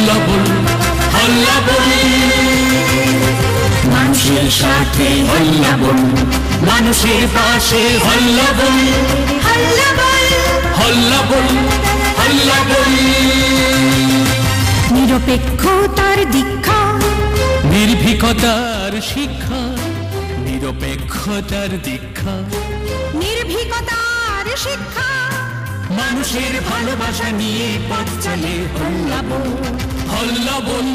হল্লা বল, হল্লা বল। মানুষের সাথে হল্লা বল, মানুষের পাশে হল্লা বল, হল্লা বল, হল্লা বল, হল্লা বল। নিরপেক্ষতার দীক্ষা, নির্ভীকতার শিক্ষা, নিরপেক্ষতার দীক্ষা, নির্ভীকতার শিক্ষা। মানুষের ভালোবাসা নিয়ে পথ চলে হল্লা বল, হল্লা বল,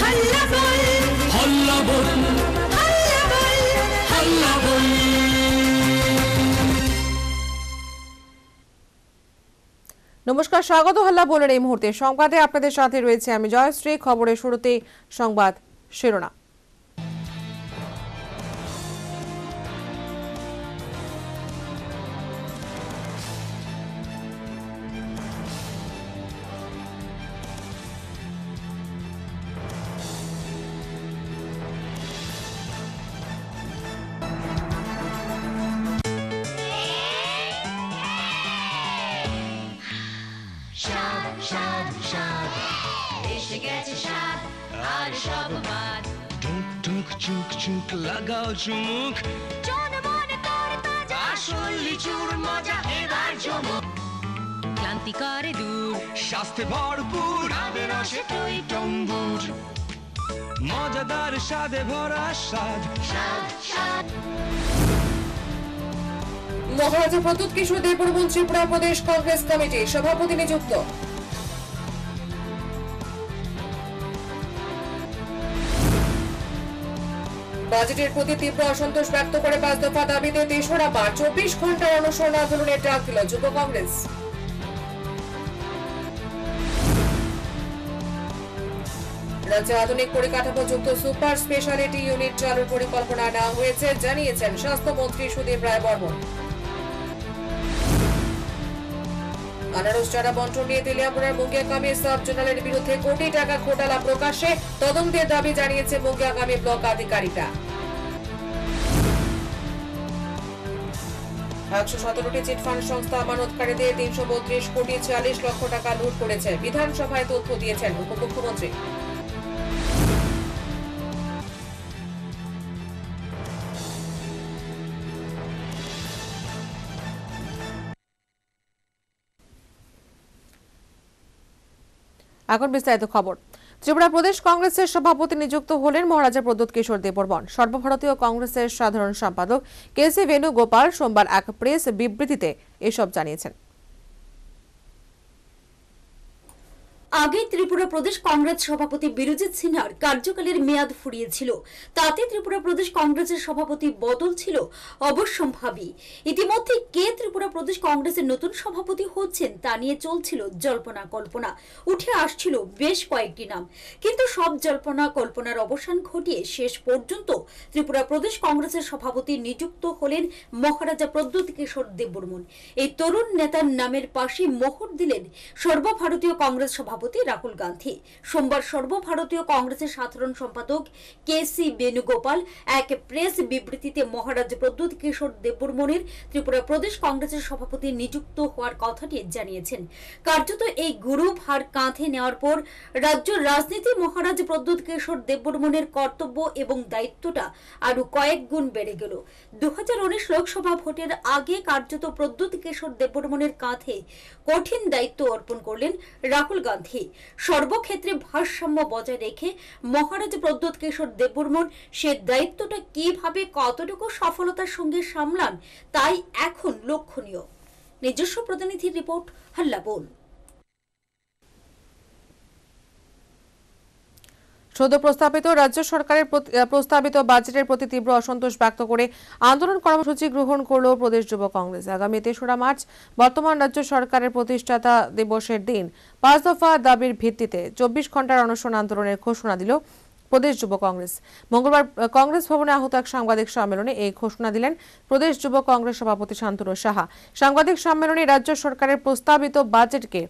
হল্লা বল, হল্লা বল, হল্লা বল, হল্লা বল। নমস্কার, স্বাগত হল্লা বলের এই মুহূর্তে সংবাদে আপনাদের সাথে রয়েছে আমি জয়শ্রী। খবরের শুরুতে সংবাদ শিরোনাম। লাগাও চুমুক, আসল লিচুর মজা এবার জমুক। ক্লান্তি করে দূর, স্বাস্থ্যে ভরপুর, আমের রসে টই টম্বুর, মজাদার স্বাদে ভরা স্বাদ, স্বাদ স্বাদ। মহারাজা প্রদ্যুৎ কিশোর দেববর্মন ত্রিপুরা প্রদেশ কংগ্রেস কমিটির সভাপতি নিযুক্ত। বাজেটের প্রতি তীব্র অসন্তোষ ব্যক্ত করে ৫ দফা দাবিতে ৩রা বার ২৪ ঘন্টার অনশন আন্দোলনের ডাক দিল যুব কংগ্রেস। রাজ্যে আধুনিক পরিকাঠামো যুক্ত সুপার স্পেশালিটি ইউনিট চালুর পরিকল্পনা নেওয়া হয়েছে জানিয়েছেন স্বাস্থ্যমন্ত্রী সুদীপ রায় বর্মন। আনারস চারা বন্টন নিয়ে তেলিয়ামুড়ার মুঙ্গিয়াকামী সাব জোনালের বিরুদ্ধে কোটি টাকা ঘোটালা প্রকাশ্যে, তদন্তের দাবি জানিয়েছে মুঙ্গিয়াকামী ব্লক আধিকারিকরা। ১১৭টি চিটফান্ড সংস্থা আমানতকারীদের ৩৩২ কোটি ৪০ লক্ষ টাকা লুট করেছে, বিধানসভায় তথ্য দিয়েছেন উপমুখ্যমন্ত্রী। এখন বিস্তারিত খবর। ত্রিপুরা প্রদেশ কংগ্রেসের সভাপতি নিযুক্ত হলেন মহারাজা প্রদ্যুৎ কিশোর দেববর্মন। সর্বভারতীয় কংগ্রেসের সাধারণ সম্পাদক কেসি বেণুগোপাল সোমবার এক প্রেস বিবৃতিতে এসব জানিয়েছেন। আগে ত্রিপুরা প্রদেশ কংগ্রেস সভাপতি বীরজিৎ সিনহার কার্যকালের মেয়াদ ফুরিয়েছিল, তাতে ত্রিপুরা প্রদেশ কংগ্রেসের সভাপতি বদল ছিল অবশ্যম্ভাবী। ইতিমধ্যে কে ত্রিপুরা প্রদেশ কংগ্রেসের নতুন সভাপতি হচ্ছেন তা নিয়ে চলছিল জল্পনা কল্পনা, উঠে আসছিল বেশ কয়েকটি নাম, কিন্তু সব জল্পনা কল্পনার অবসান ঘটিয়ে শেষ পর্যন্ত ত্রিপুরা প্রদেশ কংগ্রেসের সভাপতি নিযুক্ত হলেন মহারাজা প্রদ্যুৎ কিশোর দেববর্মন। এই তরুণ নেতার নামের পাশে মোহর দিলেন সর্বভারতীয় কংগ্রেস সভাপতি রাহুল গান্ধী। সোমবার সর্বভারতীয় কংগ্রেসের সাধারণ সম্পাদক কেসি বেণুগোপাল এক প্রেস বিবৃতিতে মহারাজ প্রদ্যুৎ কিশোর দেববর্মনের ত্রিপুরা প্রদেশ কংগ্রেসের সভাপতি নিযুক্ত হওয়ার কথাটি জানিয়েছেন। কার্যত এই গুরুভার কাঁধে নেওয়ার পর রাজ্য রাজনীতি মহারাজ প্রদ্যুৎ কিশোর দেববর্মনের কর্তব্য এবং দায়িত্বটা আরো কয়েক গুণ বেড়ে গেল। ২০১৯ লোকসভা ভোটের আগে কার্যত প্রদ্যুৎ কিশোর দেববর্মনের কাঁধে কঠিন দায়িত্ব অর্পণ করলেন রাহুল গান্ধী। সর্বক্ষেত্রে ভারসাম্য বজায় রেখে মহারাজ প্রদ্যুৎ কিশোর দেববর্মন সে দায়িত্বটা কিভাবে কতটুকু সফলতার সঙ্গে সামলান তাই এখন লক্ষণীয়। নিজস্ব প্রতিনিধির রিপোর্ট, হাল্লা বল। সদ্য প্রস্তাবিত রাজ্য সরকারের প্রস্তাবিত বাজেটের প্রতি তীব্র অসন্তোষ ব্যক্ত করে আন্দোলন কর্মসূচি গ্রহণ করল প্রদেশ যুব কংগ্রেস। আগামী ৩রা মার্চ বর্তমান রাজ্য সরকারের প্রতিষ্ঠাতা দিবসের দিন ৫ দফা দাবির ভিত্তিতে ২৪ ঘন্টার অনশন আন্দোলনের ঘোষণা দিল প্রদেশ যুব কংগ্রেস। মঙ্গলবার কংগ্রেস ভবনে আহত এক সাংবাদিক সম্মেলনে এই ঘোষণা দিলেন প্রদেশ যুব কংগ্রেস সভাপতি শান্তনু সাহা। সাংবাদিক সম্মেলনে রাজ্য সরকারের প্রস্তাবিত বাজেটকে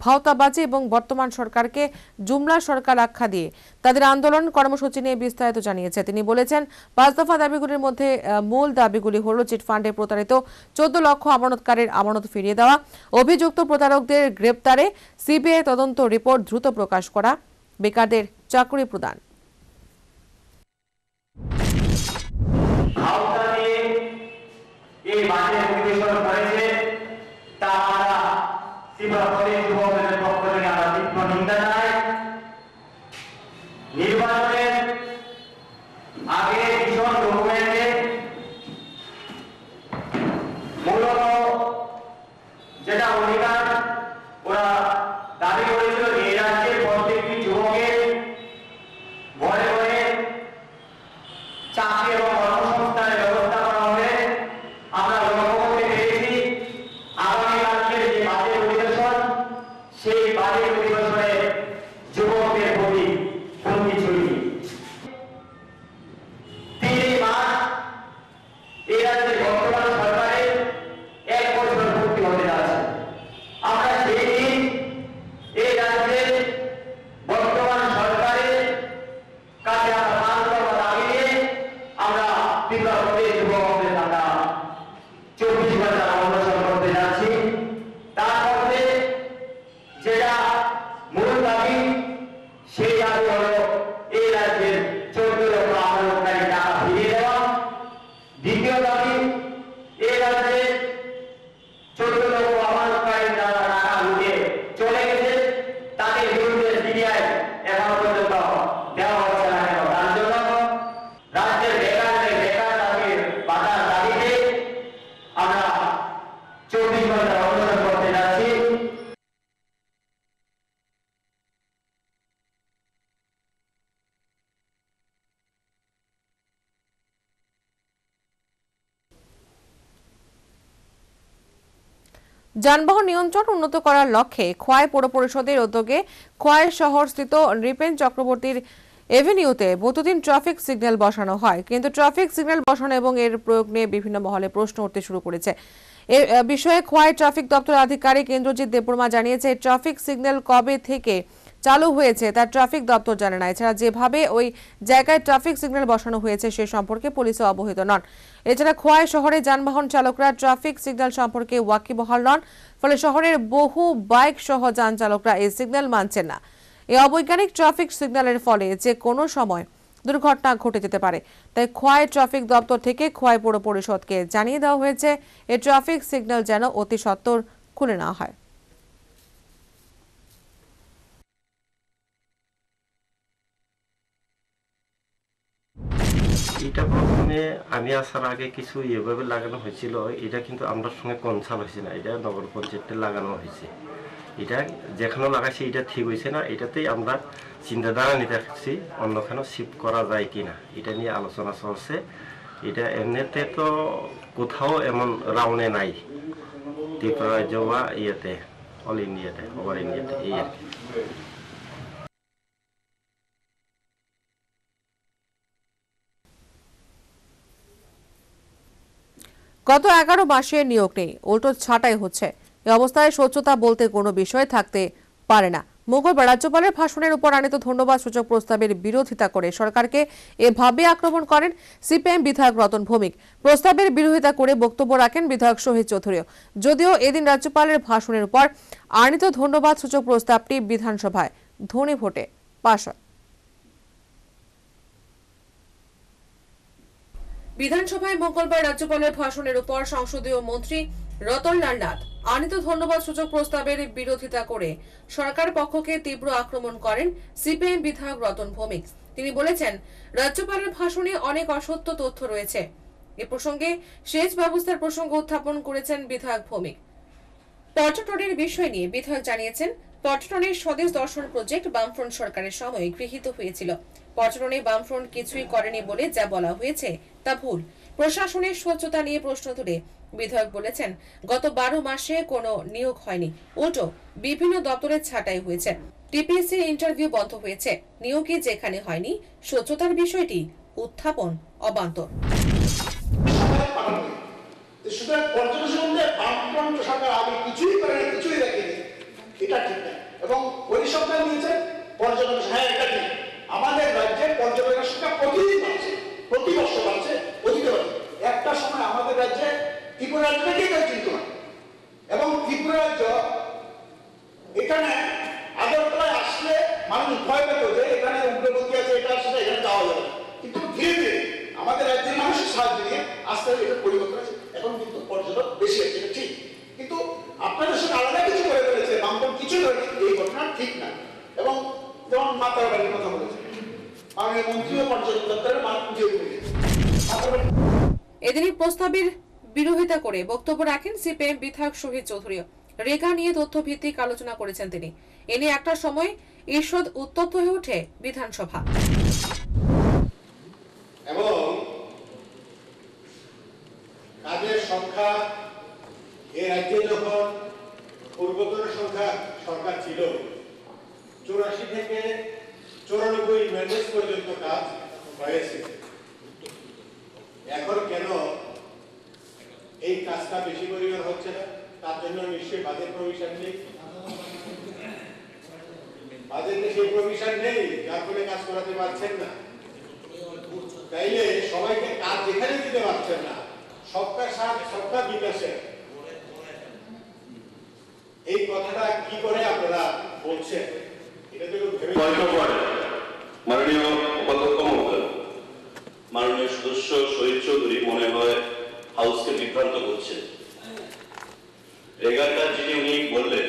ভাওতাবাজি এবং বর্তমান সরকারকে জুমলা সরকার আখ্যা দিয়ে তাদের আন্দোলন কর্মসূচি নিয়ে বিস্তারিত জানিয়েছে। তিনি বলেছেন, ৫ দফা দাবিগুলির মধ্যে মূল দাবিগুলি হল চিটফান্ডে প্রতারিত ১৪ লক্ষ আমানতকারীর আমানত ফিরিয়ে দেওয়া, অভিযুক্ত প্রতারকদের গ্রেপ্তারে সিবিআই তদন্ত রিপোর্ট দ্রুত প্রকাশ করা, বেকারদের চাকরি প্রদান। নির্বাচনের আগে ভীষণ ডকুমেন্টে মূলত যেটা অধিকার ওরা দাবি করেছিল যে এই রাজ্যের প্রত্যেকটি যুবকের ঘরে ঘরে চাকরি এবং কর্মসংস্থানের ব্যবস্থা করা হবে। আমরা লক্ষ্য করতে পেরেছি আগামীকালকের যে বাজেট অধিবেশন, সেই বাজেট অধিবেশনে যুবকদের প্রতি হুমকি ছড়িয়ে 3 মাস এই রাজ্যের বর্তমান সরকারের 1 বছর পূর্তি হতে যাচ্ছে। আমরা সেই দিন এই রাজ্যের বর্তমান সরকারের কাছে আমরা বাস্তব দাবি নিয়ে আমরা ত্রিপুরা প্রদেশ যুব কংগ্রেস আমরা 24 ঘন্টা অনশন করতে যাচ্ছি। তার মধ্যে যেটা মূল দাবি, সেই দাবি হলো এই রাজ্যের 14 লক্ষ আমদানিকারী টাকা ফিরিয়ে দেওয়া। দ্বিতীয় দাবি, এই রাজ্যে 14 লক্ষ আমদানিকারী যারা টাকা লুটে চলে গেছে তাদের বিরুদ্ধে সিবিআই এখনো পর্যন্ত দেওয়া হচ্ছে না কেন? তার জন্য রাজ্যের বেকার দাবির বাধার দাবিতে আমরা 24 ঘন্টা অনশন করতে যাচ্ছি। যানবাহন নিয়ন্ত্রণ উন্নত করার লক্ষ্যে খোয়াই পৌর পরিষদের উদ্যোগে খোয়াই শহরস্থিত নৃপেন চক্রবর্তীর এভিনিউতে বৈদ্যুতিন ট্রাফিক সিগন্যাল বসানো হয়, কিন্তু ট্রাফিক সিগন্যাল বসানো এবং এর প্রয়োগ নিয়ে বিভিন্ন মহলে প্রশ্ন উঠতে শুরু করেছে। এ বিষয়ে খোয়াই ট্রাফিক দপ্তর আধিকারিক ইন্দ্রজিৎ দেববর্মা জানিয়েছে, ট্রাফিক সিগন্যাল কবে থেকে চালু হয়েছে তা ট্রাফিক দপ্তর জানে না। এছাড়া যেভাবে ওই জায়গায় ট্রাফিক সিগন্যাল বসানো হয়েছে সে সম্পর্কে পুলিশও অবহিত নন। এছাড়া খোয়াই শহরে যানবাহন চালকরা ট্রাফিক সিগন্যাল সম্পর্কে ওয়াকিবহাল নন, ফলে শহরের বহু বাইক সহ যান চালকরা এই সিগন্যাল মানছেন না। এই অবৈজ্ঞানিক ট্রাফিক সিগন্যালের ফলে যে কোনো সময় দুর্ঘটনা ঘটে যেতে পারে। তাই খোয়াই ট্রাফিক দপ্তর থেকে খোয়াই পৌর পরিষদকে জানিয়ে দেওয়া হয়েছে এই ট্রাফিক সিগন্যাল যেন অতি সত্বর খুলে নেওয়া হয়। এটা প্রথমে আমি আসার আগে কিছু এভাবে লাগানো হয়েছিল, এটা কিন্তু আমরা সঙ্গে কনসাল্ট হয়েছে না, এটা নগর পঞ্চায়েতে লাগানো হয়েছে। এটা যেখানে লাগাইছি এটা ঠিক হয়েছে না, এটাতেই আমরা চিন্তাধারা নিতে রাখছি অন্যখানে শিফট করা যায় কিনা, এটা নিয়ে আলোচনা চলছে। এটা এমনিতে তো কোথাও এমন রাউন্ডে নাই, ত্রিপুরা রাজ্য বা ইয়েতে অল ইন্ডিয়াতে ওভার ইন্ডিয়াতে এই আর কি। গত 11 মাসে নিয়োগ নেই, উল্টো ছাঁটাই হচ্ছে। এই অবস্থায় স্বচ্ছতা বলতে কোনো বিষয় থাকতে পারে না। মঙ্গলবার রাজ্যপালের ভাষণের উপর আনিত ধন্যবাদ সূচক প্রস্তাবের বিরোধিতা করে সরকারকে এভাবে আক্রমণ করেন সিপিএম বিধায়ক রতন ভৌমিক। প্রস্তাবের বিরোধিতা করে বক্তব্য রাখেন বিধায়ক শহীদ চৌধুরীও। যদিও এদিন রাজ্যপালের ভাষণের উপর আনিত ধন্যবাদ সূচক প্রস্তাবটি বিধানসভায় ধ্বনি ভোটে পাস হয়। বিধানসভায় মঙ্গলবার রাজ্যপালের ভাষণের উপর সংসদীয় মন্ত্রী রতনলাল নাথ আনিত ধন্যবাদ সূচক প্রস্তাবের বিরোধিতা করে সরকার পক্ষকে তীব্র আক্রমণ করেন সিপিএম বিধায়ক রতন ভৌমিক। তিনি বলেছেন, রাজ্যপালের ভাষণে অনেক অসত্য তথ্য রয়েছে। এ প্রসঙ্গে সেচ ব্যবস্থার প্রসঙ্গ উত্থাপন করেছেন বিধায়ক ভৌমিক। পর্যটনের বিষয় নিয়ে বিধায়ক জানিয়েছেন, পর্যটনের স্বদেশ দর্শন প্রজেক্ট বামফ্রন্ট সরকারের সময় গৃহীত হয়েছিল। পর্যটনে বামফ্রন্ট কিছুই করেনি বলে যা বলা হয়েছে তা ভুল। প্রশাসনের স্বচ্ছতা নিয়ে প্রশ্ন তুলে বিধায়ক বলেছেন, গত 12 মাসে কোনো নিয়োগ হয়নি, উল্টো বিভিন্ন দপ্তরের ছাঁটাই হয়েছে। টিপিএসসির ইন্টারভিউ বন্ধ হয়েছে, নিয়োগই যেখানে হয়নি। স্বচ্ছতার বিষয়টি উত্থাপন অবান্তর। আমাদের রাজ্যে পর্যটনের সংখ্যা প্রতি বর্ষ বাড়ছে, একটা সময় আমাদের রাজ্যে ত্রিপুরা রাজ্যকে কেউ চিনত না, এবং ত্রিপুরা রাজ্য এখানে আগরতলায় আসলে মানুষ ভয় পেত আস্তে এটা পরিবর্তন আছে, এখন কিন্তু পর্যটক বেশি আছে, এটা ঠিক। কিন্তু আপনাদের সঙ্গে আলাদা কিছু করে ফেলেছে, বামপন কিছু করেনি, এই ঘটনা ঠিক না। এবং যেমন মাতারবাড়ির কথা বলেছে, মাননীয় মন্ত্রীও পর্যটন দপ্তরের মান উঠিয়ে দিয়েছে। এদিনই প্রস্তাবের বিরোধিতা করে বক্তব্য রাখেন সিপিএম বিধায়ক শহীদ চৌধুরী। রেগা নিয়ে তথ্যভিত্তিক আলোচনা করেছেন তিনি। এ নিয়ে একটা সময় ঈষৎ উত্তপ্ত হয়ে ওঠে বিধানসভা। এবং কাজের সংখ্যা এই রাজ্যে যখন পূর্বতন সংখ্যা সরকার ছিল 84 থেকে 94 ম্যান্ডেট পর্যন্ত কাজ হয়েছে, এখন কেন এই কাজটা বেশি পরিমাণ হচ্ছে না? তার জন্য নিশ্চয়ই বাজেট প্রভিশন নেই, বাজেটে সেই প্রভিশন নেই, যার ফলে কাজ করাতে পারছেন না। তাইলে সবাইকে কাজ যেখানে দিতে পারছেন না, সবকা সাথ সবকা বিকাশে, এই কথাটা কি করে আপনারা বলছেন? এটা তো ভেবে মাননীয় উপাধ্যক্ষ মহোদয়, মাননীয় সদস্য শহীদ চৌধুরী মনে হয় হাউসকে বিভ্রান্ত করছে। রেগাটা যিনি উনি বললেন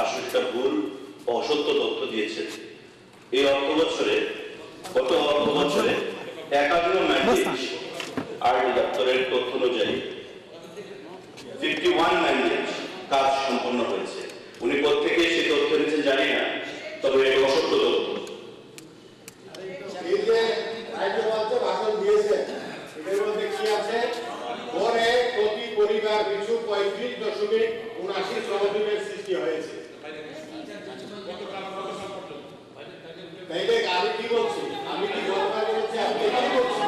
আসলে সেটা ভুল অসত্য তথ্য দিয়েছেন। এই অর্থ বছরে গত অর্থ বছরে 51 ম্যান্ডেট আরডি দপ্তরের তথ্য অনুযায়ী 51 ম্যান্ডেট কাজ সম্পন্ন হয়েছে। উনি প্রত্যেকে সেই তথ্য দিয়েছেন জানি না, তবে এটা অসত্য তথ্য। এই যে রাজ্যপাল ভাষণ দিয়েছে, এর মধ্যে কি আছে? গড়ে প্রতি পরিবার পিছু 35.79 শ্রমজীবের সৃষ্টি হয়েছে। তাইলে আমি কি বলছি? আমি কি গতকাল বলছি? আমি কি বলছি?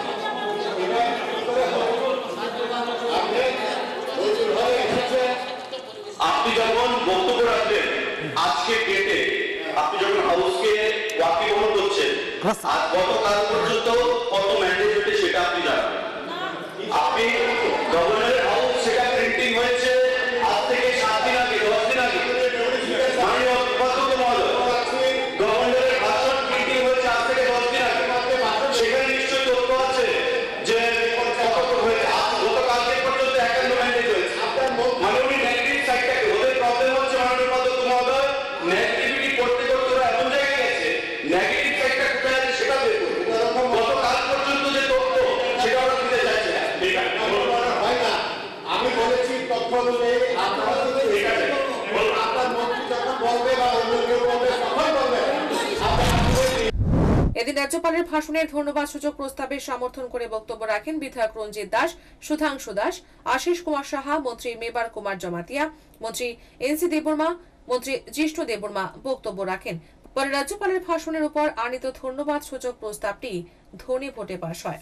এটা কি করে আপনি নতুন হয়ে এসেছে? আপনি যখন বক্তব্য রাখবেন আজকে ডেটে, আপনি যখন হাউসকে ওয়াকিবহাল করছেন, আর গতকাল পর্যন্ত কত ম্যান্ডেট হয়েছে সেটা আপনি জানাবেন। আপনি গভর্নরের হাউস সেটা প্রিন্টিং হয়েছে আজ থেকে 7 দিন আগে, 10 দিন আগে। মাননীয় উপাধ্যক্ষ মহোদয়, গভর্নরের ভাষণ প্রিন্টিং হয়েছে আজ থেকে 10 দিন আগে। সেখানে নিশ্চয়ই তথ্য আছে যে কত হয়েছে। গতকালকে পর্যন্ত 51 ম্যান্ডেট হয়েছে। মানে উনি নেগেটিভ সাইডটাকে, ওদের প্রবলেম হচ্ছে মাননীয় উপাধ্যক্ষ মহোদয়, নেগেটিভিটি করতে করতে ওরা এমন জায়গায় গেছে, নেগেটিভ সাইডটা কোথায় আছে সেটা বের করবে। গতকাল পর্যন্ত যে তথ্য সেটা ওরা দিতে চাইছে না। হয় না, আমি বলেছি তথ্য অনুযায়ী আপনারা যদি আপনার মন্ত্রী যখন বলবে বা অন্য কেউ বলবে তখন বলবে। এদিন রাজ্যপালের ভাষণের ধন্যবাদ সূচক প্রস্তাবের সমর্থন করে বক্তব্য রাখেন বিধায়ক রঞ্জিত দাস, সুধাংশু দাস, আশিস কুমার সাহা, মন্ত্রী মেবার কুমার জমাতিয়া, মন্ত্রী এনসি দেববর্মা, মন্ত্রী জিষ্ণু দেববর্মা বক্তব্য রাখেন। পরে রাজ্যপালের ভাষণের উপর আনিত ধন্যবাদ সূচক প্রস্তাবটি ধ্বনি ভোটে পাস হয়।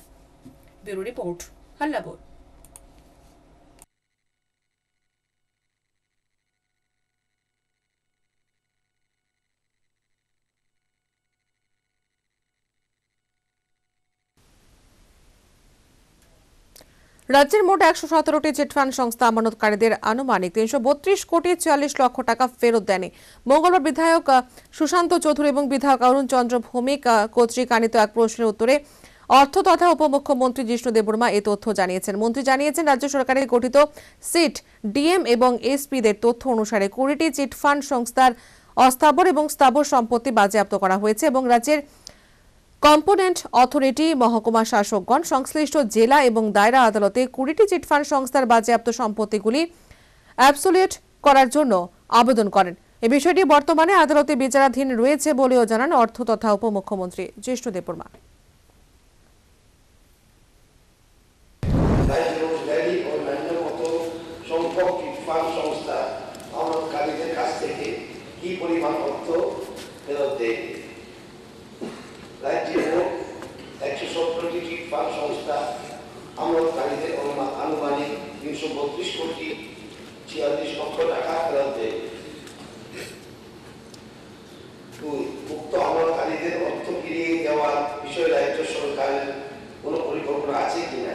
Bureau report, Hallabol. রাজ্যের মোট 117টি চিটফান্ড সংস্থা আমানতকারীদের আনুমানিক 332 কোটি 44 লক্ষ টাকা ফেরত দেয়নি। মঙ্গলবার বিধায়ক সুশান্ত চৌধুরী এবং বিধায়ক অরুণ চন্দ্র ভৌমিক কর্তৃক আনিত এক প্রশ্নের উত্তরে অর্থ তথা উপমুখ্যমন্ত্রী জিষ্ণু দেববর্মা এই তথ্য জানিয়েছেন। মন্ত্রী জানিয়েছেন, রাজ্য সরকারের গঠিত সিট, ডিএম এবং এসপিদের তথ্য অনুসারে 20টি চিটফান্ড সংস্থার অস্থাবর এবং স্থাবর সম্পত্তি বাজেয়াপ্ত করা হয়েছে এবং রাজ্যের কম্পোনেন্ট অথরিটি, মহকুমা শাসকগণ, সংশ্লিষ্ট জেলা এবং দায়রা আদালতে 20টি চিটফান্ড সংস্থার বাজেয়াপ্ত সম্পত্তিগুলি অ্যাবসোলিউট করার জন্য আবেদন করেন। এই বিষয়টি বর্তমানে আদালতে বিচারাধীন রয়েছে বলেও জানান অর্থ তথা উপমুখ্যমন্ত্রী জিষ্ণু দেববর্মা। সংস্থা আমানতকারীদের কাছ থেকে কি পরিমাণ অর্থ ফেরত দেয়? রাজ্যে মোট 117টি চিটফান্ড সংস্থা আমানতকারীদের আনুমানিক 332 কোটি 46 লক্ষ টাকা ফেরত দেয়। উক্ত আমানতকারীদের অর্থ ফিরিয়ে দেওয়ার বিষয়ে রাজ্য সরকারের কোনো পরিকল্পনা আছে কিনা?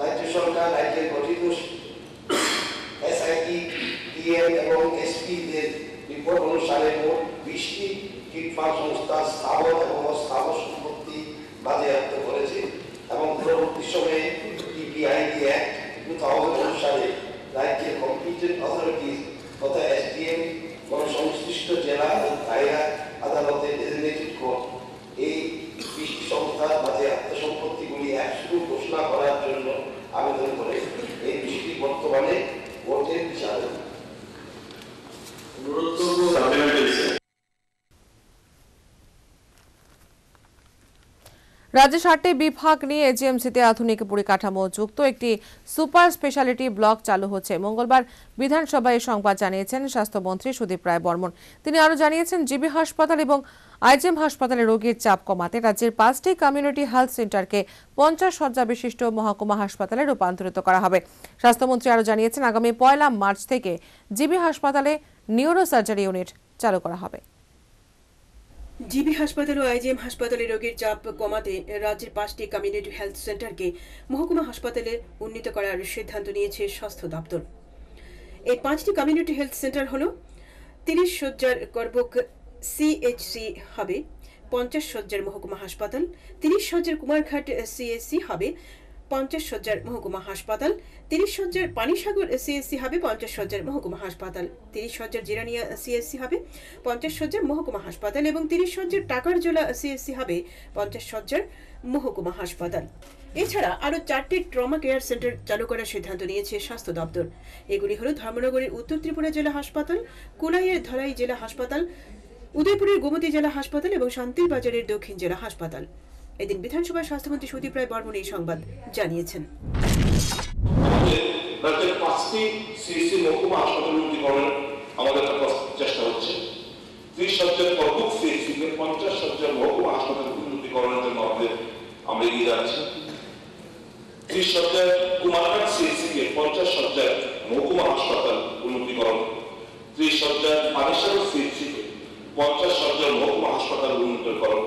রাজ্য সরকার রাজ্যের গঠিত এসআইটি, ডিএম এবং এসপিদের রিপোর্ট অনুসারে মোট 20টি চিটফান্ড সংস্থা স্থাবর এবং অস্থাবর সম্পত্তি বাজেয়াপ্ত করেছে এবং পরবর্তী সময়ে পিআইডি অ্যাক্ট 2000 অনুসারে রাজ্যের কম্পিটেন্ট অথরিটিজ তথা এসডিএম সংশ্লিষ্ট জেলা ও দায়রা আদালতে ডেজিগনেটেড কোর্ট এই বৃষ্টি সংস্থার মাঝে আত্মসম্পত্তিগুলি একশো ঘোষণা করার জন্য আবেদন করে এই বৃষ্টি বর্তমানে কোর্টের বিচারে রাজ্যে ৬০টি বিভাগ নিয়ে এজিএমসিতে আধুনিক পরিকাঠামো যুক্ত একটি সুপার স্পেশালিটি ব্লক চালু হচ্ছে। মঙ্গলবার বিধানসভায় সংবাদ জানিয়েছেন স্বাস্থ্যমন্ত্রী সুদীপ রায় বর্মন। তিনি আরও জানিয়েছেন, জিবি হাসপাতাল এবং আইজিএম হাসপাতালে রোগীর চাপ কমাতে রাজ্যের 5টি কমিউনিটি হেলথ সেন্টারকে 50 শয্যা বিশিষ্ট মহকুমা হাসপাতালে রূপান্তরিত করা হবে। স্বাস্থ্যমন্ত্রী আরও জানিয়েছেন, আগামী 1 মার্চ থেকে জিবি হাসপাতালে নিউরো সার্জারি ইউনিট চালু করা হবে। জিবি হাসপাতাল ও আইজিএম হাসপাতালে রোগীর চাপ কমাতে রাজ্যের 5টি কমিউনিটি হেলথ সেন্টারকে মহকুমা হাসপাতালে উন্নীত করার সিদ্ধান্ত নিয়েছে স্বাস্থ্য দপ্তর। এই 5টি কমিউনিটি হেলথ সেন্টার হল 30 শয্যার করবুক সিএইচসি হবে 50 শয্যার মহকুমা হাসপাতাল, 30 শয্যার কুমারঘাট সিএসসি হবে 50 শয্যার মহকুমা হাসপাতাল, 30 শয্যার পানিসাগর সিএসসি হবে 50 শয্যার মহকুমা হাসপাতাল, 30 শয্যার জিরানিয়া সিএসসি হবে 50 শয্যার মহকুমা হাসপাতাল এবং 30 শয্যার টাকারজোলা সিএসসি হবে 50 শয্যার মহকুমা হাসপাতাল। এছাড়া আরও 4টি ট্রমা কেয়ার সেন্টার চালু করার সিদ্ধান্ত নিয়েছে স্বাস্থ্য দপ্তর। এগুলি হল ধর্মনগরের উত্তর ত্রিপুরা জেলা হাসপাতাল, কুলাইয়ের ধলাই জেলা হাসপাতাল, উদয়পুরের গোমতী জেলা হাসপাতাল এবং শান্তির বাজারের দক্ষিণ জেলা হাসপাতাল। এদিন বিধানসভায় স্বাস্থ্যমন্ত্রী সুদীপ রায় বর্মন এই সংবাদ জানিয়েছেন। রাজ্যের 5টি সিএসসি মহকুমা হাসপাতাল উন্নীতকরণের আমাদের চেষ্টা হচ্ছে। 30 শয্যার করবুক সিএসসি কে 50 শয্যার মহকুমা হাসপাতাল উন্নীতকরণের জন্য আমরা এগিয়ে যাচ্ছি। 30 শয্যার কুমারঘাট সিএসসি কে 50 শয্যার মহকুমা হাসপাতাল উন্নীতকরণ, 30 শয্যার পানিসাগর সিএসসি কে 50 শয্যার মহকুমা হাসপাতাল উন্নীতকরণ,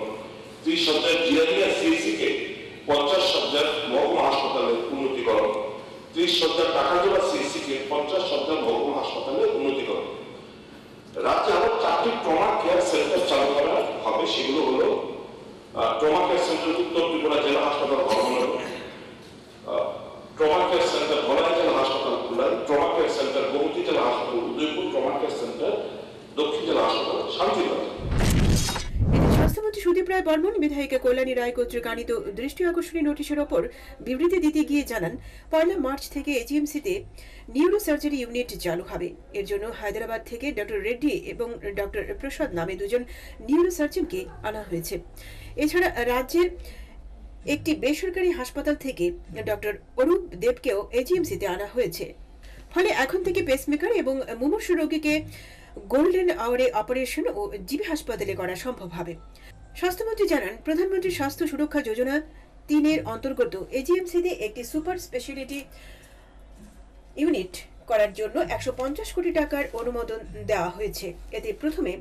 30 শয্যার জিরানিয়া সিএসসি কে 50 শয্যার মহকুমা হাসপাতালে উন্নীতকরণ, 30 শয্যার টাকাজোলা সিএসসি কে 50 শয্যার মহকুমা হাসপাতালে উন্নীতকরণ। রাজ্যে আরো 4টি ট্রমা কেয়ার সেন্টার চালু করা হবে। সেগুলো হলো ট্রমা কেয়ার সেন্টার উত্তর ত্রিপুরা জেলা হাসপাতাল Dharmanagar, trauma care centre Dhalai জেলা হাসপাতাল Kulai, trauma care centre Gomati জেলা হাসপাতাল উদয়পুর, ট্রমা কেয়ার সেন্টার দক্ষিণ জেলা হাসপাতাল শান্তিবাজার। স্বাস্থ্যমন্ত্রী সুদীপ রায় বর্মন বিধায়িকা কল্যাণী রায় কর্তৃক আনিত দৃষ্টি আকর্ষণী নোটিশের ওপর বিবৃতি দিতে গিয়ে জানান, 1 মার্চ থেকে এজিএমসিতে নিউরো সার্জারি ইউনিট চালু হবে। এর জন্য হায়দ্রাবাদ থেকে ডক্টর রেড্ডি এবং ডক্টর প্রসাদ নামে 2জন নিউরো সার্জনকে আনা হয়েছে। এছাড়া রাজ্যের একটি বেসরকারি হাসপাতাল থেকে ডক্টর অরূপ দেবকেও এজিএমসিতে আনা হয়েছে। ফলে এখন থেকে পেসমেকার এবং মুমূর্ষু রোগীকে গোল্ডেন আওয়ারে অপারেশন ও জিবি হাসপাতালে করা সম্ভব হবে। স্বাস্থ্যমন্ত্রী জানান, প্রধানমন্ত্রী স্বাস্থ্য সুরক্ষা যোজনা 3 এর অন্তর্গত এজিএমসিতে একটি সুপার স্পেশালিটি ইউনিট করার জন্য 150 কোটি টাকার অনুমোদন দেওয়া হয়েছে। এতে প্রথমে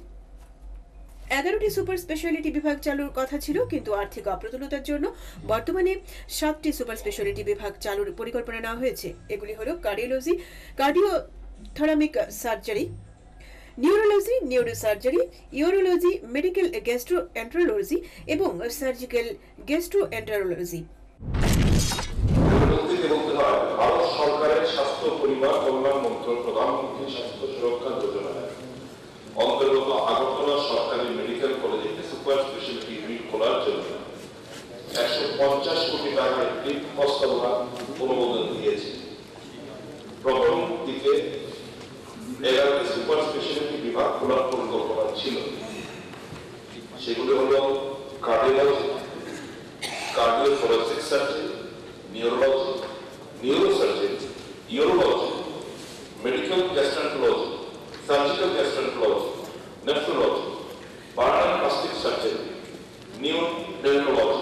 11টি সুপার স্পেশালিটি বিভাগ চালুর কথা ছিল, কিন্তু আর্থিক অপ্রতুলতার জন্য বর্তমানে 7টি সুপার স্পেশালিটি বিভাগ চালুর পরিকল্পনা নেওয়া হয়েছে। এগুলি হলো cardiology, cardiothoracic surgery, neurology, neuro surgery, urology, medical gastroenterology এবং সার্জিক্যাল গ্যাস্ট্রোএন্টারোলজি। ভারত সরকারের স্বাস্থ্য পরিবার কল্যাণ মন্ত্রক প্রধানমন্ত্রী স্বাস্থ্য সুরক্ষা যোজনা অন্তর্গত আগরতলা সরকারি মেডিকেল কলেজে একটি সুপার স্পেশালিটি ইউনিট খোলার জন্য 150 কোটি টাকার একটি প্রস্তাবনা অনুমোদন দিয়েছে। প্রথম দিকে 11টি সুপার স্পেশালিটি বিভাগ খোলার পরিকল্পনা ছিল। সেগুলি হল cardiology, cardiothoracic surgery, neurology, neurosurgery, urology, medical gastroenterology, surgical gastroenterology, nephrology, burn and plastic surgery, neurodentology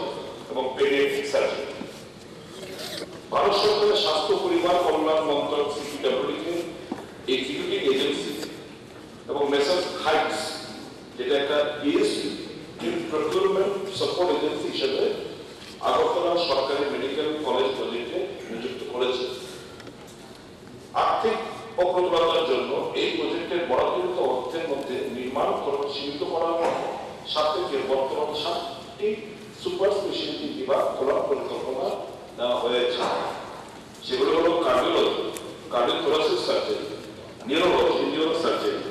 এবং পেডিয়াট্রিক সার্জারি। ভারত সরকারের স্বাস্থ্য পরিবার কল্যাণ মন্ত্রক সিপিডব্লিউডি এক্সিকিউটিভ এজেন্সি এবং মেসার্স হাইটস, যেটা একটা পিএসইউ প্রকিউরমেন্ট সাপোর্ট এজেন্সি হিসেবে আগরতলা সরকারি মেডিকেল কলেজ প্রজেক্টে নিযুক্ত করেছে। আর্থিক অপ্রতুলতার জন্য এই প্রজেক্টের বরাদ্দকৃত অর্থের মধ্যে নির্মাণ খরচ সীমিত করার সাথে বর্তমান 7টি সুপার স্পেশালিটি বিভাগ খোলার পরিকল্পনা নেওয়া হয়েছে। সেগুলো হলো cardiology, cardiothoracic surgery, neurology, neurosurgery,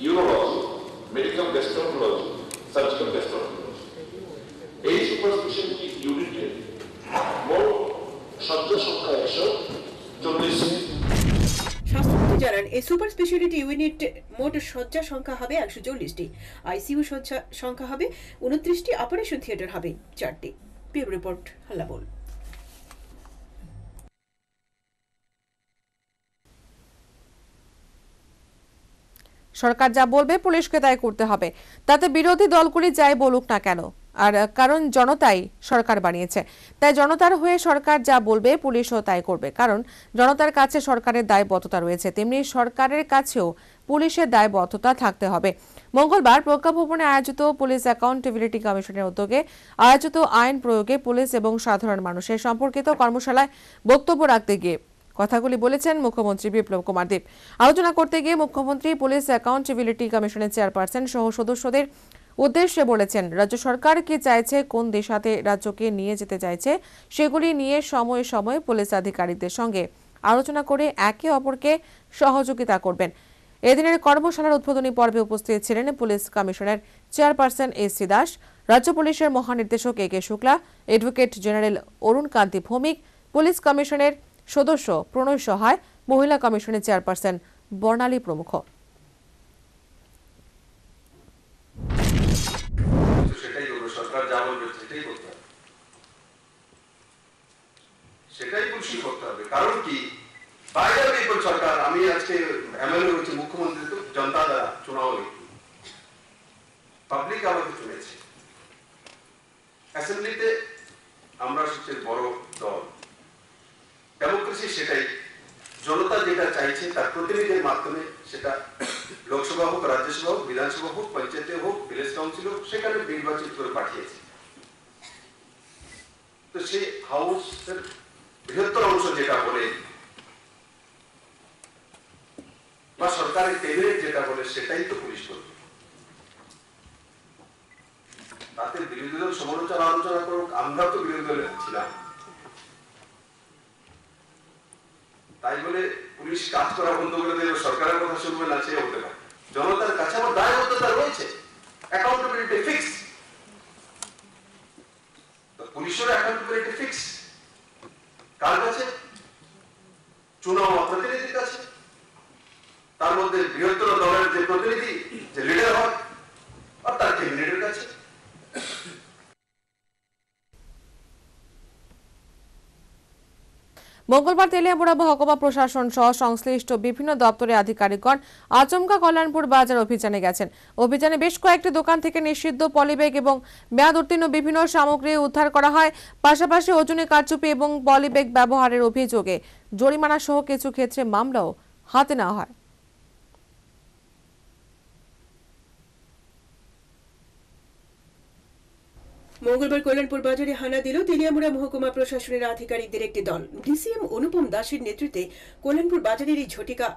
urology, medical gastroenterology, surgical gastroenterology. এই সুপার স্পেশালিটি ইউনিটে মোট শয্যা সংখ্যা 140। স্বাস্থ্যমন্ত্রী জানান এই সুপার স্পেশালিটি ইউনিট মোট শয্যা সংখ্যা হবে 140টি, আইসিইউ শয্যা সংখ্যা হবে 29টি, অপারেশন থিয়েটার হবে 4টি। Bureau report, হাল্লাবোল। সরকার যা বলবে পুলিশকে তাই করতে হবে, তাতে বিরোধী দলগুলি যাই বলুক না কেন। আর কারণ জনতাই সরকার বানিয়েছে, তাই জনতার হয়ে সরকার যা বলবে পুলিশও তাই করবে। কারণ জনতার কাছে সরকারের দায়বদ্ধতা রয়েছে, তেমনি সরকারের কাছেও পুলিশের দায়বদ্ধতা থাকতে হবে। মঙ্গলবার প্রজ্ঞাভবনে আয়োজিত পুলিশ অ্যাকাউন্টেবিলিটি কমিশনের উদ্যোগে আয়োজিত আইন প্রয়োগে পুলিশ এবং সাধারণ মানুষের সম্পর্কিত কর্মশালায় বক্তব্য রাখতে গিয়ে কথাগুলি বলেছেন মুখ্যমন্ত্রী বিপ্লব কুমার দেব। আলোচনা করতে গিয়ে মুখ্যমন্ত্রী পুলিশ অ্যাকাউন্টেবিলিটি কমিশনের চেয়ারপারসন সহ সদস্যদের উদ্দেশ্যে বলেছেন, রাজ্য সরকার কি চাইছে, কোন দিশাতে রাজ্যকে নিয়ে যেতে চাইছে, সেগুলি নিয়ে সময়ে সময়ে পুলিশ আধিকারিকদের সঙ্গে আলোচনা করে একে অপরকে সহযোগিতা করবেন। এদিনের কর্মশালার উদ্বোধনী পর্বে উপস্থিত ছিলেন পুলিশ কমিশনের চেয়ারপারসন এস.সি. দাস, রাজ্য পুলিশের মহানির্দেশক এ.কে. শুক্লা, অ্যাডভোকেট জেনারেল অরুণ কান্তি ভৌমিক, পুলিশ কমিশনের সদস্য প্রণয় সহায়, মহিলা কমিশনের চেয়ারপারসন বর্ণালী প্রমুখ। সেটাই পুলিশ করতে হবে। কারণ কি, বাইরে পিপল সরকার, আমি আজকে এমএলএ হচ্ছে, মুখ্যমন্ত্রী তো জনতা দ্বারা চুনাও ব্যক্তি, পাবলিক আমাকে চুনেছে। অ্যাসেম্বলিতে আমরা সবচেয়ে বড় দল, ডেমোক্রেসি সেটাই, জনতা যেটা চাইছে তার প্রতিনিধির মাধ্যমে, সেটা লোকসভা হোক, রাজ্যসভা হোক, বিধানসভা হোক, পঞ্চায়েতে হোক, ভিলেজ কাউন্সিল হোক, সেখানে নির্বাচিত করে পাঠিয়েছে। তো সেই হাউসের বৃহত্তর অংশ যেটা বলে বা সরকারের ক্যাবিনেট যেটা বলে সেটাই তো পুলিশ করবে। তাতে বিরোধী দল সমালোচনা আলোচনা করুক, আমরা তো বিরোধী দলে ছিলাম, তাই বলে পুলিশ কাজ করা বন্ধ করে দেবে, সরকারের কথা শুনবে না, সে হতে পারে। জনতার কাছে আমার দায়বদ্ধতা রয়েছে, অ্যাকাউন্টেবিলিটি ফিক্স, পুলিশের অ্যাকাউন্টেবিলিটি ফিক্স। কার কাছে? চুনাও প্রতিনিধির কাছে, তার মধ্যে বৃহত্তর দলের যে প্রতিনিধি, যে লিডার হয়, আর তার ক্যাবিনেটের কাছে। মঙ্গলবার তেলিয়ামুড়া মহকুমা প্রশাসন সহ সংশ্লিষ্ট বিভিন্ন দপ্তরের আধিকারিকগণ আচমকা কল্যাণপুর বাজার অভিযানে গেছেন। অভিযানে বেশ কয়েকটি দোকান থেকে নিষিদ্ধ পলিব্যাগ এবং মেয়াদ উত্তীর্ণ বিভিন্ন সামগ্রী উদ্ধার করা হয়। পাশাপাশি ওজনে কারচুপি এবং পলিব্যাগ ব্যবহারের অভিযোগে জরিমানা সহ কিছু ক্ষেত্রে মামলাও হাতে নেওয়া হয়। মঙ্গলবার কল্যাণপুর বাজারে হানা দিল তেলিয়ামুড়া মহকুমা প্রশাসনের আধিকারিকদের একটি দল। ডিসিএম অনুপম দাসের নেতৃত্বে কল্যাণপুর বাজারের এই ঝটিকা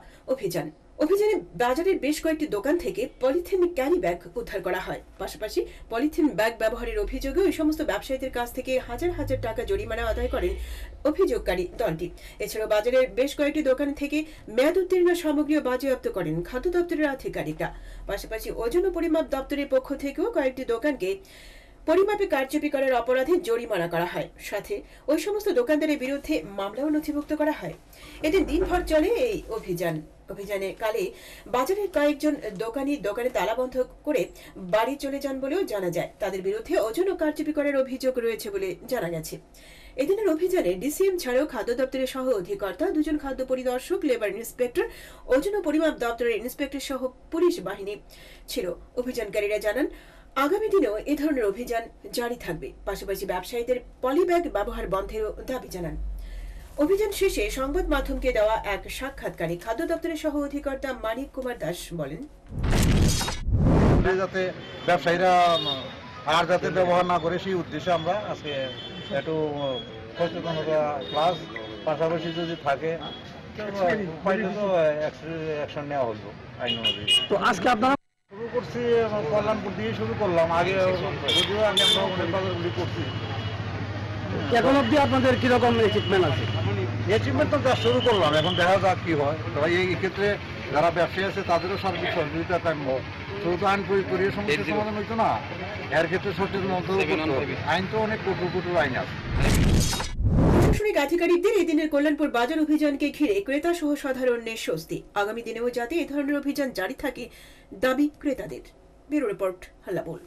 অভিযানে বাজারের বেশ কয়েকটি দোকান থেকে পলিথিন ক্যারি ব্যাগ উদ্ধার করা হয়। পাশাপাশি পলিথিন ব্যাগ ব্যবহারের অভিযোগে ওই সমস্ত ব্যবসায়ীদের কাছ থেকে হাজার হাজার টাকা জরিমানা আদায় করেন অভিযোগকারী দলটি। এছাড়াও বাজারের বেশ কয়েকটি দোকান থেকে মেয়াদ উত্তীর্ণ সামগ্রীও বাজেয়াপ্ত করেন খাদ্য দপ্তরের আধিকারিকরা। পাশাপাশি ওজন ও পরিমাপ দপ্তরের পক্ষ থেকেও কয়েকটি দোকানকে পরিমাপে কারচুপি করার অপরাধে জরিমানা করা হয়। সাথে ওই সমস্ত দোকানদারের বিরুদ্ধে মামলাও নথিভুক্ত করা হয়। এদিন দিনভর চলে এই অভিযানে কালে বাজারের কয়েকজন দোকানে তালাবন্ধ করে বাড়ি চলে যান বলেও জানা যায়। তাদের বিরুদ্ধে ওজন ও কারচুপি করার অভিযোগ রয়েছে বলে জানা গেছে। এদিনের অভিযানে ডিসিএম ছাড়াও খাদ্য দপ্তরের সহ অধিকর্তা, দুজন খাদ্য পরিদর্শক, লেবার ইন্সপেক্টর, ওজন ও পরিমাপ দপ্তরের ইন্সপেক্টর সহ পুলিশ বাহিনী ছিল। অভিযানকারীরা জানান, আগামী দিনেও এ ধরনের অভিযান জারি থাকবে। পাশাপাশি ব্যবসায়ীদের পলিব্যাগ ব্যবহার বন্ধেরও দাবি জানান। অভিযান শেষে সংবাদ মাধ্যমকে দেওয়া এক সাক্ষাৎকারে খাদ্য দপ্তরের সহ অধিকর্তা মানিক কুমার দাস বলেন, যাতে ব্যবসায়ীরা আর যাতে ব্যবহার না করে সেই উদ্দেশ্যে আমরা আজকে একটু সচেতনতা ক্লাস, পাশাপাশি যদি থাকে অ্যাকশন নেওয়া হলো আইন অনুযায়ী। তো আজকে আপনারা শুরু করছি কল্যাণপুর দিয়ে শুরু করলাম, আগে যদিও আগে আমরা অনেক বাজারগুলি করছি। এখন অবধি আপনাদের কিরকম একুইপমেন্ট আছে? অ্যাচিভমেন্ট তো যা শুরু করলাম, এখন দেখা যাক কি হয়। তবে এই ক্ষেত্রে যারা ব্যবসায়ী আছে তাদেরও সার্বিক সহযোগিতা কাম্য। শুধু তো আইন প্রয়োগ করিয়ে সমস্যার সমাধান হইতো না, এর ক্ষেত্রে সচেতন হতে হবে। আইন তো অনেক কঠোর কঠোর আইন আছে। প্রশাসনিক আধিকারিকদের এই দিনের কল্যাণপুর বাজার অভিযানকে ঘিরে ক্রেতা সহ সাধারণের স্বস্তি। আগামী দিনেও যাতে এই ধরনের অভিযান জারি থাকে দাবি ক্রেতাদের। ব্যুরো রিপোর্ট, হাল্লা বল।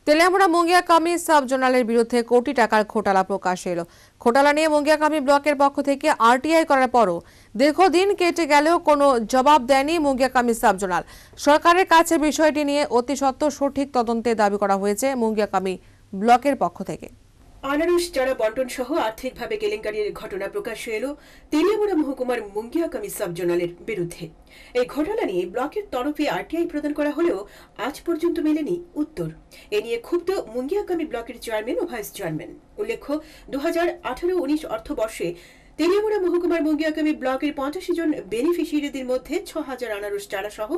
তেলিয়ামুড়া মুঙ্গিয়াকামি সাব জোনালের বিরুদ্ধে কোটি টাকার ঘোটালা প্রকাশ এলো। ঘোটালা নিয়ে মুঙ্গিয়াকামি ব্লকের পক্ষ থেকে আরটিআই করার পরও দীর্ঘদিন কেটে গেলেও কোনো জবাব দেয়নি মুঙ্গিয়াকামি সাব জোনাল। সরকারের কাছে বিষয়টি নিয়ে অতি সত্বর সঠিক তদন্তের দাবি করা হয়েছে মুঙ্গিয়াকামি ব্লকের পক্ষ থেকে। আনারস চারা বন্টন সহ আর্থিকভাবে কেলেঙ্কারির ঘটনা প্রকাশ্যে এলো তেলিয়ামুড়া মহকুমার মুঙ্গিয়াকামি সাব জোনালের বিরুদ্ধে। এই ঘটনা নিয়ে ব্লকের তরফে আরটিআই প্রদান করা হলেও আজ পর্যন্ত মেলেনি উত্তর। এ নিয়ে ক্ষুব্ধ মুঙ্গিয়াকামি ব্লকের চেয়ারম্যান ও ভাইস চেয়ারম্যান। উল্লেখ্য 2018-19 অর্থবর্ষে তেলিয়ামুড়া মহকুমার মুঙ্গিয়াকামি ব্লকের 85 জন বেনিফিশিয়ারিদের মধ্যে 6000 আনারস চারা সহ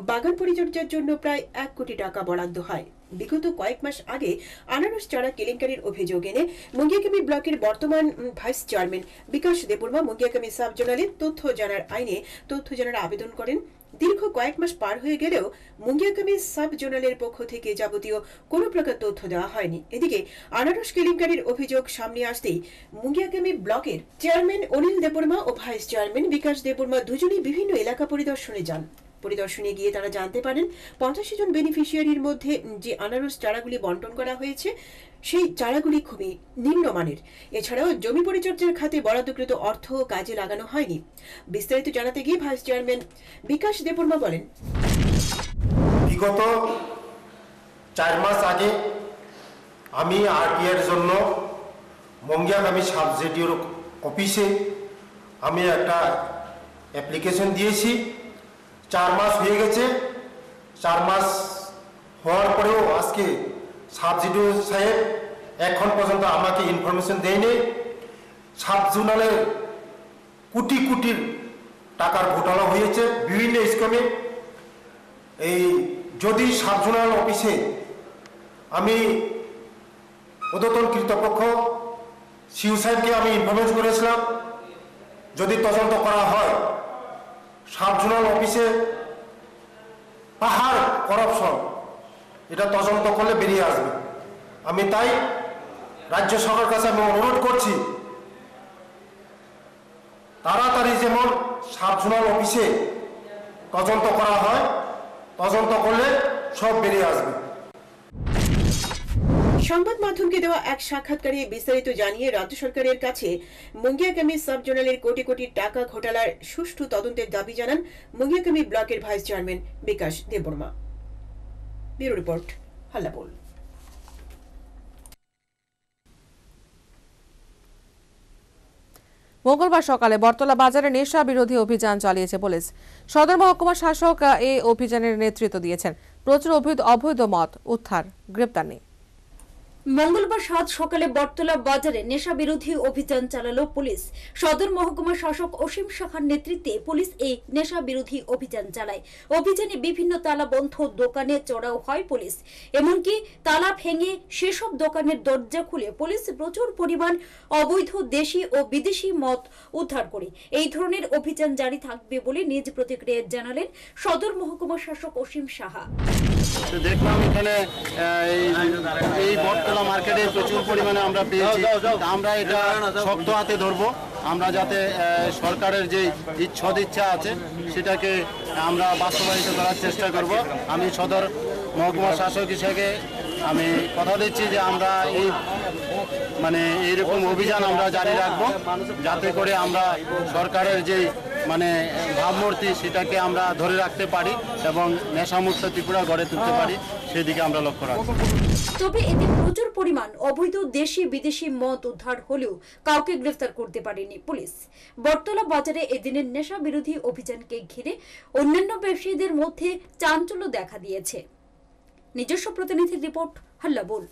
বাগান পরিচর্যার জন্য প্রায় 1 কোটি টাকা বরাদ্দ হয়। বিগত কয়েক মাস আগে আনারস চারা কেলেঙ্কারির অভিযোগ এনে মুঙ্গিয়াকামি ব্লকের বর্তমান ভাইস চেয়ারম্যান বিকাশ দেববর্মা মুঙ্গিয়াকামি সাব জোনালে তথ্য জানার আইনে তথ্য জানার আবেদন করেন। দীর্ঘ কয়েক মাস পার হয়ে গেলেও মুঙ্গিয়াকামি সাব জোনালের পক্ষ থেকে যাবতীয় কোনো প্রকার তথ্য দেওয়া হয়নি। এদিকে আনারস কেলেঙ্কারির অভিযোগ সামনে আসতেই মুঙ্গিয়াকামি ব্লকের চেয়ারম্যান অনিল দেববর্মা ও ভাইস চেয়ারম্যান বিকাশ দেববর্মা দুজনেই বিভিন্ন এলাকা পরিদর্শনে যান। পরিদর্শনে গিয়ে তারা জানতে পারেন 85 জন বেনিফিশিয়ারির মধ্যে যে আনারস চারাগুলি বন্টন করা হয়েছে সেই চারাগুলি খুবই নিম্নমানের। এছাড়াও জমি পরিচর্যার খাতে বরাদ্দকৃত অর্থ কাজে লাগানো হয়নি। বিস্তারিত জানাতে গিয়ে ভাইস চেয়ারম্যান বিকাশ দেববর্মা বলেন, বিগত 4 মাস আগে আমি আরটিআই এর জন্য মুঙ্গিয়াকামি সাব জেডিওর অফিসে আমি একটা অ্যাপ্লিকেশন দিয়েছি। 4 মাস হয়ে গেছে। 4 মাস হওয়ার পরেও আজকে সাব জিডিও সাহেব এখন পর্যন্ত আমাকে ইনফরমেশন দেয়নি। সাব জোনালে কোটি কোটির টাকার ঘোটালা হয়েছে বিভিন্ন স্কিমে। এই যদি সাব জোনাল অফিসে আমি উদ্বোধন কর্তৃপক্ষ সিউ সাহেবকে আমি ইনফরমেশন করেছিলাম, যদি তদন্ত করা হয় সাব জোনাল অফিসে পাহাড় করাপশন, এটা তদন্ত করলে বেরিয়ে আসবে। আমি তাই রাজ্য সরকারের কাছে আমি অনুরোধ করছি তাড়াতাড়ি যেমন সাব জোনাল অফিসে তদন্ত করা হয়, তদন্ত করলে সব বেরিয়ে আসবে। সংবাদ মাধ্যমকে দেওয়া এক সাক্ষাৎকারে বিস্তারিত জানিয়ে রাজ্য সরকারের কাছে মুঙ্গিয়াকামি সাব জোনালের কোটি কোটি টাকা ঘোটালার সুষ্ঠু তদন্তের দাবি জানান মুঙ্গিয়াকামি ব্লকের ভাইস চেয়ারম্যান বিকাশ দেববর্মা। ব্যুরো রিপোর্ট, হাল্লা বল। মঙ্গলবার সকালে বটতলা বাজারে নেশা বিরোধী অভিযান চালিয়েছে পুলিশ। সদর মহকুমা শাসক এই অভিযানের নেতৃত্ব দিয়েছেন। প্রচুর অবৈধ মদ উদ্ধার, গ্রেপ্তার নেই। মঙ্গলবার সাত সকালে বটতলা বাজারে নেশা বিরোধী অভিযান চালালো পুলিশ। সদর মহকুমা শাসক অসীম শাখার নেতৃত্বে পুলিশ এই নেশা বিরোধী অভিযান চালায়। অভিযানে বিভিন্ন তালাবন্ধ দোকানে চড়াও হয় পুলিশ। এমনকি তালা ভেঙে সেসব দোকানের দরজা খুলে পুলিশ প্রচুর পরিমাণ অবৈধ দেশি ও বিদেশি মদ উদ্ধার করে। এই ধরনের অভিযান জারি থাকবে বলে নিজ প্রতিক্রিয়ায় জানালেন সদর মহকুমা শাসক অসীম সাহা। দেখলাম এখানে এই বটতলা মার্কেটে প্রচুর পরিমাণে আমরা পেয়েছি। আমরা এটা শক্ত হাতে ধরবো। আমরা যাতে সরকারের যে সদিচ্ছা আছে সেটাকে আমরা বাস্তবায়িত করার চেষ্টা করব। আমি সদর মহকুমা শাসক হিসেবে আমি কথা দিচ্ছি যে আমরা এইরকম অভিযান আমরা জারি রাখবো, যাতে করে আমরা সরকারের যে ভাবমূর্তি সেটাকে আমরা ধরে রাখতে পারি এবং নেশামুক্ত ত্রিপুরা গড়ে তুলতে পারি, সেদিকে আমরা লক্ষ্য রাখবো। তবে এতে প্রচুর পরিমাণ অবৈধ দেশি বিদেশি মদ উদ্ধার হলেও কাউকে গ্রেফতার করতে পারেনি পুলিশ। বটতলা বাজারে এদিনের নেশা বিরোধী অভিযানকে ঘিরে অন্যান্য ব্যবসায়ীদের মধ্যে চাঞ্চল্য দেখা দিয়েছে। নিজস্ব প্রতিনিধির রিপোর্ট, হাল্লা বল।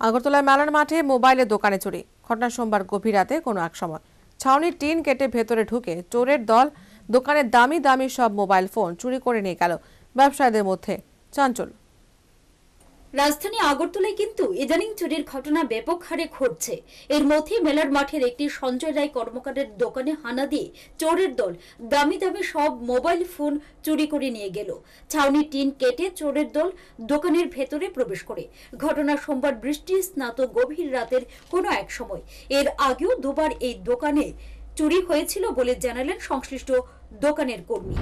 আগরতলার মেলার মাঠে মোবাইলের দোকানে চুরি। ঘটনা সোমবার গভীর রাতে কোনো এক সময়। ছাউনির টিন কেটে ভেতরে ঢুকে চোরের দল দোকানের দামি দামি সব মোবাইল ফোন চুরি করে নিয়ে গেল। ব্যবসায়ীদের মধ্যে চাঞ্চল্য। রাজধানী আগরতলায় কিন্তু ইদানিং চুরির ঘটনা ব্যাপক হারে ঘটছে। এর মধ্যে মেলার মাঠের একটি সঞ্জয় রায় কর্মকারের দোকানে হানা দিয়ে চোরের দল দামি দামি সব মোবাইল ফোন চুরি করে নিয়ে গেল। ছাউনি টিন কেটে চোরের দল দোকানের ভেতরে প্রবেশ করে। ঘটনা সোমবার বৃষ্টি স্নাত গভীর রাতের কোনো এক সময়। এর আগেও দুবার এই দোকানে চুরি হয়েছিল বলে জানালেন সংশ্লিষ্ট দোকানের কর্মী।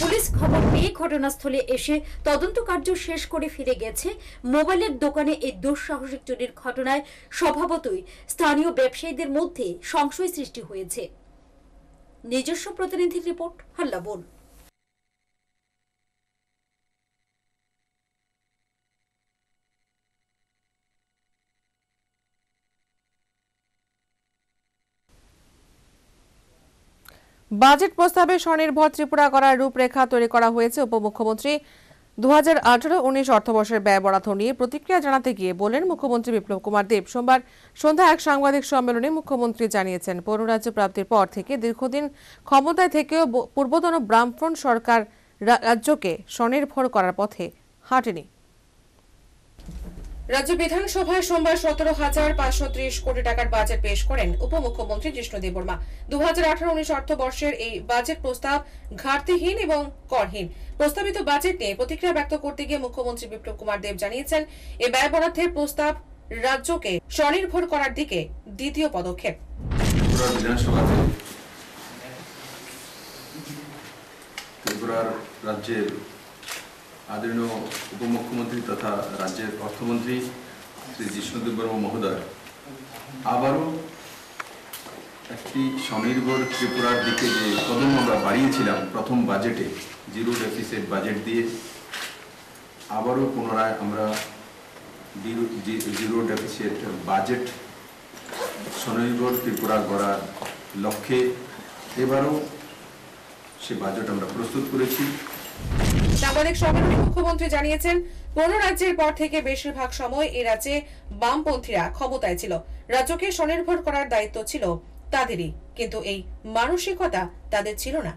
পুলিশ খবর পেয়ে ঘটনাস্থলে এসে তদন্ত কার্য শেষ করে ফিরে গেছে। মোবাইলের দোকানে এই দুঃসাহসিক চুরির ঘটনায় স্বভাবতই স্থানীয় ব্যবসায়ীদের মধ্যে সংশয় সৃষ্টি হয়েছে। নিজস্ব প্রতিনিধির রিপোর্ট, হাল্লাবোল। বাজেট প্রস্তাবে স্বনির্ভর ত্রিপুরা করার রূপরেখা তৈরি করা হয়েছে। উপমুখ্যমন্ত্রী 2018-19 অর্থবর্ষের ব্যয় বরাদ্দ নিয়ে প্রতিক্রিয়া জানাতে গিয়ে বলেন মুখ্যমন্ত্রী বিপ্লব কুমার দেব। সোমবার সন্ধ্যা এক সাংবাদিক সম্মেলনে মুখ্যমন্ত্রী জানিয়েছেন, পৌররাজ্য প্রাপ্তির পর থেকে দীর্ঘদিন ক্ষমতায় থেকেও পূর্বতন বামফ্রন্ট সরকার রাজ্যকে স্বনির্ভর করার পথে হাঁটেনি। রাজ্য বিধানসভায় সোমবার 17,530 কোটি টাকার বাজেট পেশ করেন উপমুখ্যমন্ত্রী জিষ্ণু দেববর্মা। 2018-19 অর্থবর্ষের এই বাজেট প্রস্তাব ঘাটতিহীন এবং করহীন। প্রস্তাবিত বাজেট নিয়ে প্রতিক্রিয়া ব্যক্ত করতে গিয়ে মুখ্যমন্ত্রী বিপ্লব কুমার দেব জানিয়েছেন, এই ব্যয় বরাদ্দের প্রস্তাব রাজ্যকে স্বনির্ভর করার দিকে দ্বিতীয় পদক্ষেপ। ত্রিপুরার রাজ্যের আদরণীয় উপমুখ্যমন্ত্রী তথা রাজ্যের অর্থমন্ত্রী শ্রী জিষ্ণু দেববর্মা মহোদয় আবারও একটি স্বনির্ভর ত্রিপুরার দিকে যে কদম আমরা বাড়িয়েছিলাম প্রথম বাজেটে জিরো ডেফিসিট বাজেট দিয়ে, আবারও পুনরায় আমরা জিরো ডেফিসিট বাজেট স্বনির্ভর ত্রিপুরা গড়ার লক্ষ্যে এবারও সে বাজেট আমরা প্রস্তুত করেছি। সাংবাদিক সম্মেলনে মুখ্যমন্ত্রী জানিয়েছেন, কোন রাজ্যের পর থেকে বেশিরভাগ সময় এই রাজ্যে বামপন্থীরা ক্ষমতায় ছিল। রাজ্যকে স্বনির্ভর করার দায়িত্ব ছিল তাদেরই, কিন্তু এই মানসিকতা তাদের ছিল না।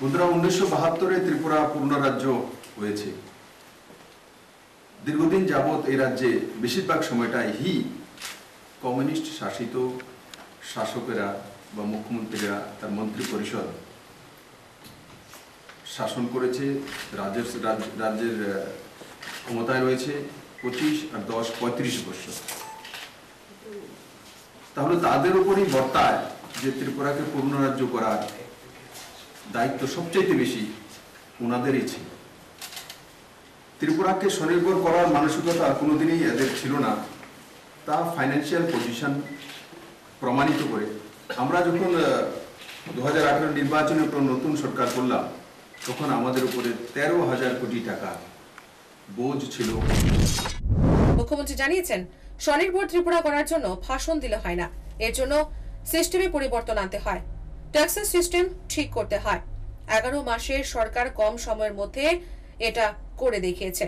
1972-এ ত্রিপুরা পূর্ণ রাজ্য হয়েছে। দীর্ঘদিন যাবৎ এই রাজ্যে বেশিরভাগ সময়টাই কমিউনিস্ট শাসিত শাসকেরা বা মুখ্যমন্ত্রীরা তার মন্ত্রী পরিষদ শাসন করেছে। রাজ্যের ক্ষমতায় রয়েছে 25 আর 10 35 বছর। তাহলে তাদের উপরই বর্তায় যে ত্রিপুরাকে পূর্ণ রাজ্য করার দায়িত্ব সবচেয়ে বেশি ওনাদেরই ছিল। ত্রিপুরাকে স্বনির্ভর করার মানসিকতা কোনোদিনই এদের ছিল না, তা ফাইন্যান্সিয়াল পজিশন প্রমাণিত করে। আমরা যখন 2018 নির্বাচনের পর নতুন সরকার করলাম, তখন আমাদের উপরে 13,000 কোটি টাকা বোঝ ছিল। মুখ্যমন্ত্রী জানিয়েছেন, স্বনির্ভর ত্রিপুরা করার জন্য ভাষণ দিলে হয় না, এর জন্য সিস্টেমে পরিবর্তন আনতে হয়, ট্যাক্সের সিস্টেম ঠিক করতে হয়। 11 মাসের সরকার কম সময়ের মধ্যে এটা করে দেখিয়েছে।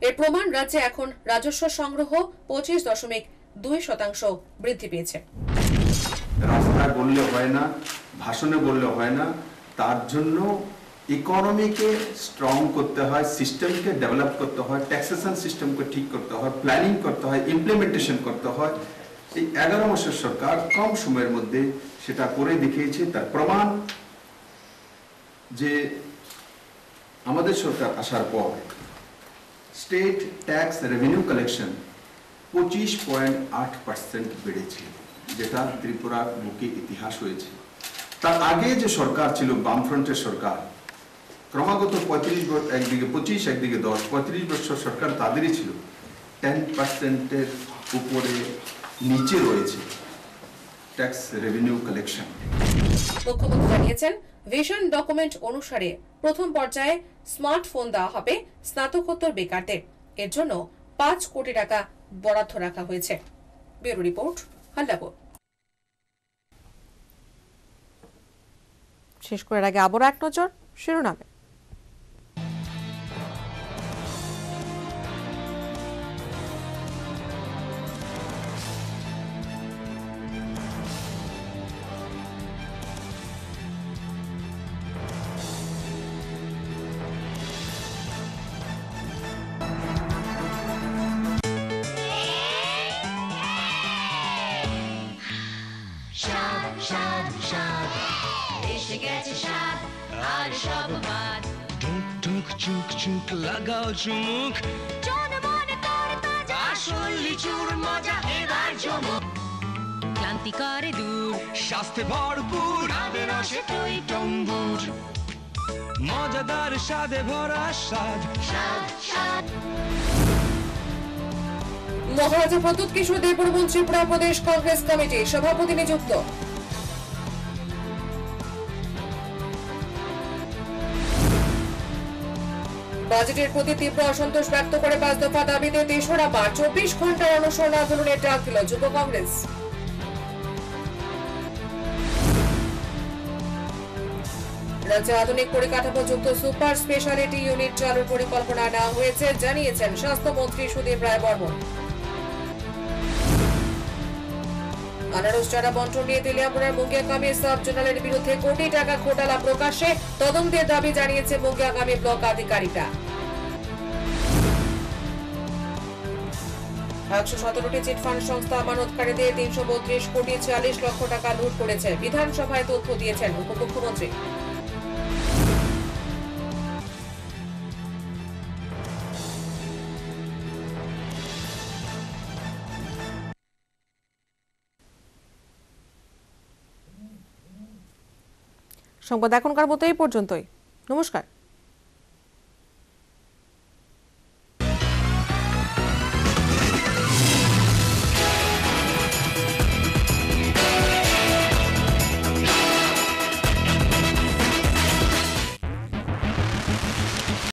এর প্রমাণ রাজ্যে এখন রাজস্ব সংগ্রহ 25.2% বৃদ্ধি পেয়েছে। রাস্তায় বললে হয় না, ভাষণে বললে হয় না, তার জন্য ইকোনমিকে স্ট্রং করতে হয়, সিস্টেমকে ডেভেলপ করতে হয়, ট্যাক্সেশন সিস্টেমকে ঠিক করতে হয়, প্ল্যানিং করতে হয়, ইমপ্লিমেন্টেশন করতে হয়। এই 11 মাসের সরকার কম সময়ের মধ্যে সেটা করে দেখিয়েছে। তার প্রমাণ যে আমাদের সরকার আসার পর স্টেট ট্যাক্স রেভিনিউ কালেকশন 25.8% বেড়েছে, যেটা ত্রিপুরার বুকে ইতিহাস হয়েছে। তার আগে যে সরকার ছিল বামফ্রন্টের সরকার, ক্রমাগত 35 একদিকে 25 একদিকে 10 35 বছর সরকার তাদেরই ছিল, 10%-এর উপরে নিচে রয়েছে ট্যাক্স রেভিনিউ কালেকশন। মুখ্যমন্ত্রী জানিয়েছেন, ভিশন ডকুমেন্ট অনুসারে প্রথম পর্যায়ে স্মার্টফোন দেওয়া হবে স্নাতকোত্তর বেকারদের। এর জন্য 5 কোটি টাকা বরাদ্দ রাখা হয়েছে। Bureau report, Hallabol. শেষ করার আগে আবারও এক নজর শিরোনামে। স্বাদ স্বাদ স্বাদ এসে গেছে স্বাদ আর সব বাদ টুক টুক চুক চুক লাগাও চুমুক জনমনে তোর তাজা আসল লিচুর মজা এবার জমুক ক্লান্তি করে দূর স্বাস্থ্যে ভরপুর আদে রসে টই টম্বুর মজাদার স্বাদে ভরা স্বাদ স্বাদ স্বাদ মহারাজা প্রদ্যুৎ কিশোর দেববর্মন ত্রিপুরা প্রদেশ কংগ্রেস কমিটি সভাপতি নিযুক্ত। বাজেটের প্রতি তীব্র অসন্তোষ ব্যক্ত করে 5 দফা দাবিতে 3রা মার্চ 24 ঘন্টার অনশন আন্দোলনের ডাক দিল যুব কংগ্রেস। রাজ্যে আধুনিক পরিকাঠামো যুক্ত সুপার স্পেশালিটি ইউনিট চালুর পরিকল্পনা নেওয়া হয়েছে জানিয়েছেন স্বাস্থ্যমন্ত্রী সুদীপ রায় বর্মন। আনারস চারা বন্টন নিয়ে তেলিয়ামুড়ার মুঙ্গিয়াকামী সাব জোনালের বিরুদ্ধে কোটি টাকা ঘোটালা প্রকাশ্যে তদন্তের দাবি জানিয়েছে মুঙ্গিয়াকামী ব্লক আধিকারিকরা। 117টি চিটফান্ড সংস্থা আমানতকারীদের 332 কোটি 46 লক্ষ টাকা লুট করেছে বিধানসভায় তথ্য দিয়েছেন উপমুখ্যমন্ত্রী। সংবাদ এখনকার মতো এই পর্যন্তই। নমস্কার।